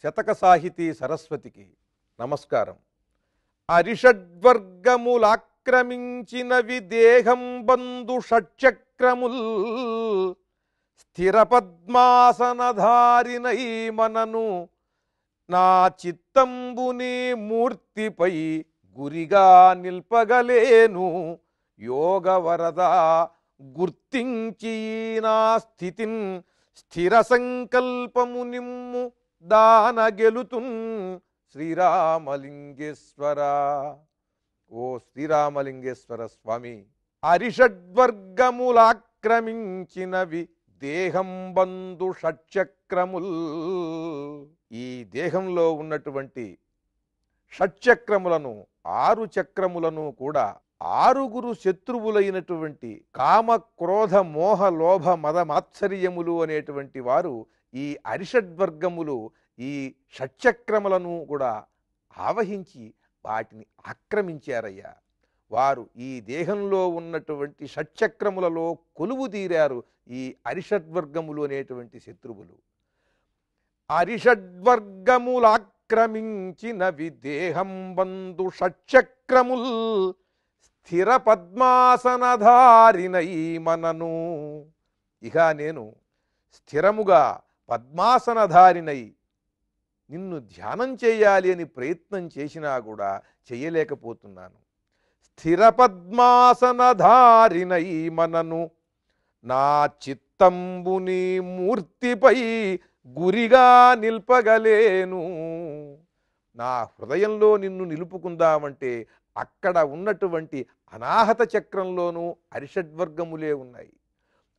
శతక సాహితీ సరస్వతికి నమస్కారం. అరిషడ్వర్గములాక్రమించినవి దేహం బంధు షట్చక్రముల్ స్థిర పద్మాసనధారినై మనను నా చిత్తంబుని మూర్తిపై గురిగా నిల్పగలేను. యోగ వరద గుర్తించి నా స్థితిన్ స్థిర సంకల్పము నిమ్ము దాన గెలుతున్ శ్రీరామలింగేశ్వర. ఓ శ్రీరామలింగేశ్వర స్వామి, అరిషడ్వర్గములాక్రమించినవి దేహం బంధు షట్చక్రముల్. ఈ దేహంలో ఉన్నటువంటి షట్చక్రములను, 6 చక్రములను కూడా 6 శత్రువులైనటువంటి కామ క్రోధ మోహ లోభ మద మాత్సర్యములు అనేటువంటి వారు ఈ అరిషడ్వర్గములు ఈ షట్చక్రములను కూడా ఆవహించి వాటిని ఆక్రమించారయ్యా. వారు ఈ దేహంలో ఉన్నటువంటి షట్చక్రములలో కొలువు తీరారు ఈ అరిషడ్వర్గములు అనేటువంటి శత్రువులు. అరిషడ్వర్గములాక్రమించినవి దేహం బంధు షట్చక్రముల్ స్థిర పద్మాసనధారినై మనను. ఇక నేను స్థిరముగా పద్మాసనధారినై నిన్ను ధ్యానం చేయాలి అని ప్రయత్నం చేసినా కూడా చేయలేకపోతున్నాను. స్థిర పద్మాసనధారినై మనను నా చిత్తంబుని మూర్తిపై గురిగా నిల్పగలేను. నా హృదయంలో నిన్ను నిలుపుకుందామంటే అక్కడ ఉన్నటువంటి అనాహత చక్రంలోనూ అరిషడ్వర్గములే ఉన్నాయి.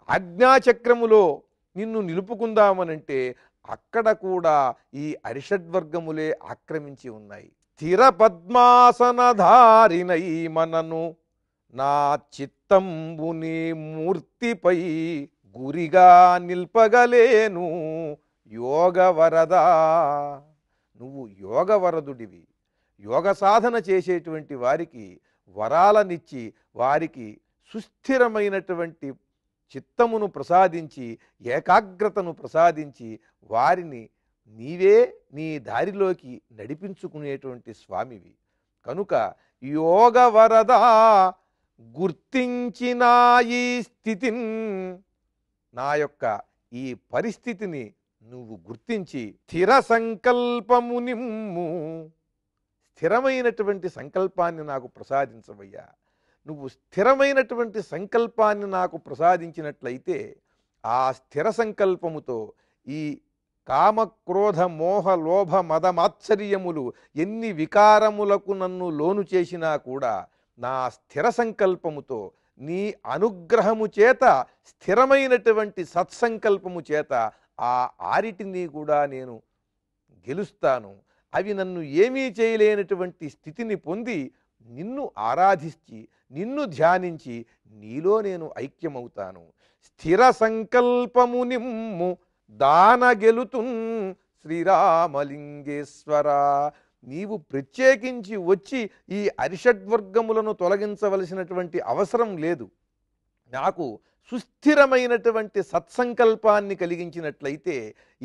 ఆజ్ఞాచక్రములో నిన్ను నిలుపుకుందామనంటే అక్కడ కూడా ఈ అరిషడ్వర్గములే ఆక్రమించి ఉన్నాయి. స్థిర పద్మాసనధారినై మనను నా చిత్తంబుని మూర్తిపై గురిగా నిల్పగలేను. యోగ వరద, నువ్వు యోగవరదుడివి. యోగ సాధన చేసేటువంటి వారికి వరాలనిచ్చి వారికి సుస్థిరమైనటువంటి చిత్తమును ప్రసాదించి ఏకాగ్రతను ప్రసాదించి వారిని నీవే నీ దారిలోకి నడిపించుకునేటువంటి స్వామివి. కనుక యోగ వరద గుర్తించిన ఈ స్థితిని, నా యొక్క ఈ పరిస్థితిని నువ్వు గుర్తించి స్థిర సంకల్పము నిమ్ము, స్థిరమైనటువంటి సంకల్పాన్ని నాకు ప్రసాదించవయ్యా. నువ్వు స్థిరమైనటువంటి సంకల్పాన్ని నాకు ప్రసాదించినట్లయితే ఆ స్థిర సంకల్పముతో ఈ కామ క్రోధ మోహ లోభ మద మాత్సర్యములు ఎన్ని వికారములకు నన్ను లోను చేసినా కూడా నా స్థిర సంకల్పముతో నీ అనుగ్రహము చేత స్థిరమైనటువంటి సత్సంకల్పము చేత ఆ ఆరిటిని కూడా నేను గెలుస్తాను. అవి నన్ను ఏమీ చేయలేనటువంటి స్థితిని పొంది నిన్ను ఆరాధించి నిన్ను ధ్యానించి నీలో నేను ఐక్యమవుతాను. స్థిర సంకల్పము నిమ్ము దాన గెలుతున్ శ్రీరామలింగేశ్వర. నీవు ప్రత్యేకించి వచ్చి ఈ అరిషడ్వర్గములను తొలగించవలసినటువంటి అవసరం లేదు. నాకు సుస్థిరమైనటువంటి సత్సంకల్పాన్ని కలిగించినట్లయితే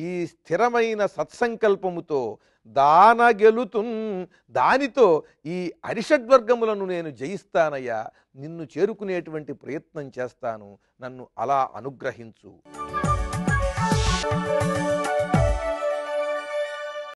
ఈ స్థిరమైన సత్సంకల్పముతో దాన గెలుతున్, దానితో ఈ అరిషడ్వర్గములను నేను జయిస్తానయ్యా. నిన్ను చేరుకునేటువంటి ప్రయత్నం చేస్తాను. నన్ను అలా అనుగ్రహించు.